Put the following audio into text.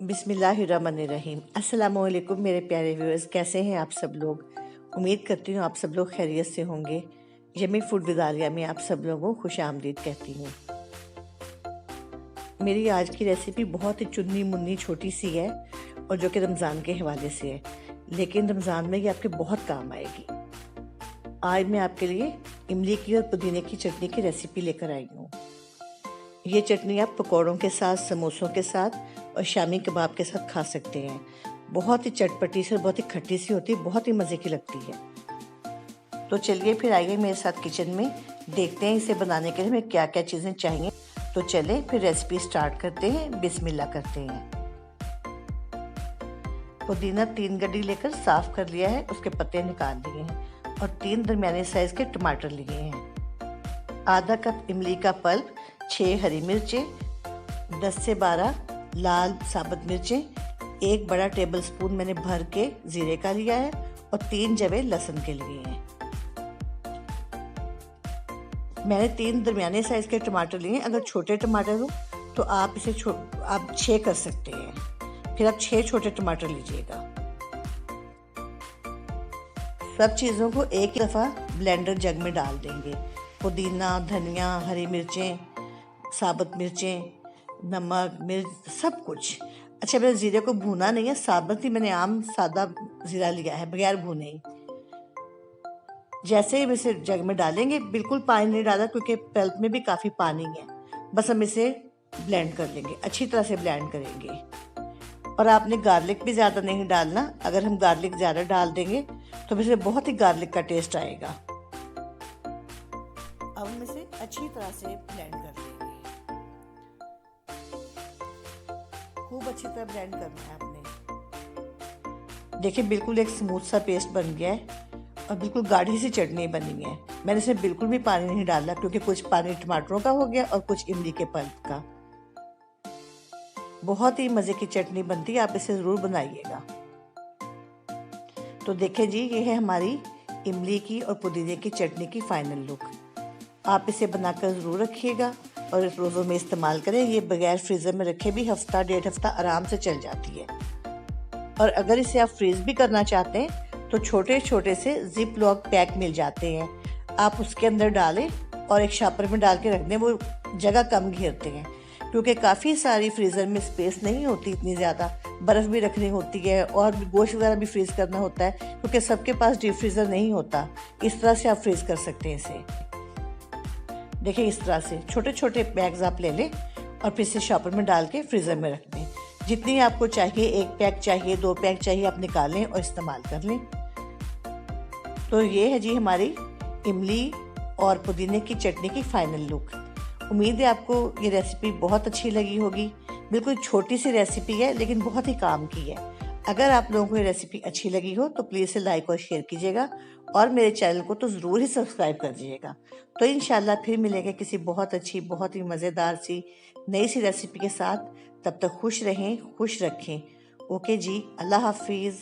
बिस्मिल्लाहिर्रहमानिर्रहीम। अस्सलामुअलैकुम मेरे प्यारे व्यूअर्स, कैसे हैं आप सब लोग। उम्मीद करती हूँ आप सब लोग खैरियत से होंगे। यमी फूड विद आलिया में आप सब लोगों को खुश आमदीद कहती हूँ। मेरी आज की रेसिपी बहुत ही चुन्नी मुन्नी छोटी सी है और जो कि रमज़ान के हवाले से है, लेकिन रमज़ान में ये आपके बहुत काम आएगी। आज मैं आपके लिए इमली की और पुदीने की चटनी की रेसिपी लेकर आई हूँ। ये चटनी आप पकौड़ों के साथ, समोसों के साथ और शामी कबाब के साथ खा सकते हैं। बहुत ही चटपटी सी और बहुत ही खट्टी सी होती है, बहुत ही मज़े की लगती है। तो चलिए फिर आइए मेरे साथ किचन में, देखते हैं इसे बनाने के लिए हमें क्या क्या चीज़ें चाहिए। तो चलें फिर रेसिपी स्टार्ट करते हैं, बिस्मिल्लाह करते हैं। पुदीना 3 गड्डी लेकर साफ़ कर लिया है, उसके पत्ते निकाल लिए हैं और 3 दरमियाने साइज़ के टमाटर लिए हैं। आधा कप इमली का पल्प, 6 हरी मिर्चें, 10 से 12 लाल साबुत मिर्चें, 1 बड़ा टेबलस्पून मैंने भर के ज़ीरे का लिया है और 3 जवे लहसुन के लिए हैं। मैंने 3 दरमियाने साइज़ के टमाटर लिए हैं। अगर छोटे टमाटर हो तो आप इसे आप 6 कर सकते हैं, फिर आप 6 छोटे टमाटर लीजिएगा। सब चीज़ों को एक दफ़ा ब्लेंडर जग में डाल देंगे। पुदीना, धनिया, हरी मिर्चें, साबुत मिर्चें, नमक, मिर्च, सब कुछ। अच्छा, मैंने ज़ीरे को भूना नहीं है, साबुत ही मैंने आम सादा ज़ीरा लिया है, बगैर भुने ही। जैसे ही इसे जग में डालेंगे, बिल्कुल पानी नहीं डाला क्योंकि पल्प में भी काफ़ी पानी है। बस हम इसे ब्लेंड कर लेंगे, अच्छी तरह से ब्लेंड करेंगे। और आपने गार्लिक भी ज़्यादा नहीं डालना। अगर हम गार्लिक ज़्यादा डाल देंगे तो इसमें बहुत ही गार्लिक का टेस्ट आएगा। अब हम इसे अच्छी तरह से ब्लेंड कर लेंगे। खूब अच्छी तरह ब्लेंड करना है आपने। देखिए बिल्कुल एक स्मूथ सा पेस्ट बन गया है और बिल्कुल गाढ़ी सी चटनी बनी है। मैंने इसमें बिल्कुल भी पानी नहीं डाला क्योंकि कुछ पानी टमाटरों का हो गया और कुछ इमली के पल्प का। बहुत ही मज़े की चटनी बनती है, आप इसे ज़रूर बनाइएगा। तो देखिए जी, ये है हमारी इमली की और पुदीने की चटनी की फाइनल लुक। आप इसे बनाकर ज़रूर रखिएगा और इस रोज़ों में इस्तेमाल करें। ये बगैर फ्रीज़र में रखे भी हफ्ता 1.5 हफ्ता आराम से चल जाती है। और अगर इसे आप फ्रीज़ भी करना चाहते हैं तो छोटे छोटे से जिप लॉक पैक मिल जाते हैं, आप उसके अंदर डालें और एक शॉपर में डाल के रख दें। वो जगह कम घेरते हैं क्योंकि काफ़ी सारी फ्रीज़र में स्पेस नहीं होती इतनी ज़्यादा, बर्फ़ भी रखनी होती है और गोश्त वगैरह भी फ्रीज़ करना होता है क्योंकि सबके पास डीप फ्रीज़र नहीं होता। इस तरह से आप फ्रीज़ कर सकते हैं इसे। देखिए इस तरह से छोटे छोटे बैग्स आप ले लें और फिर इसे शॉपर में डाल के फ्रीज़र में रख दें। जितनी आपको चाहिए, 1 पैक चाहिए, 2 पैक चाहिए, आप निकाल लें और इस्तेमाल कर लें। तो ये है जी हमारी इमली और पुदीने की चटनी की फाइनल लुक। उम्मीद है आपको ये रेसिपी बहुत अच्छी लगी होगी। बिल्कुल छोटी सी रेसिपी है लेकिन बहुत ही काम की है। अगर आप लोगों को ये रेसिपी अच्छी लगी हो तो प्लीज़ इसे लाइक और शेयर कीजिएगा और मेरे चैनल को तो ज़रूर ही सब्सक्राइब कर दीजिएगा। तो इंशाल्लाह फिर मिलेंगे किसी बहुत अच्छी, बहुत ही मज़ेदार सी नई सी रेसिपी के साथ। तब तक खुश रहें, खुश रखें। ओके जी, अल्लाह हाफिज़।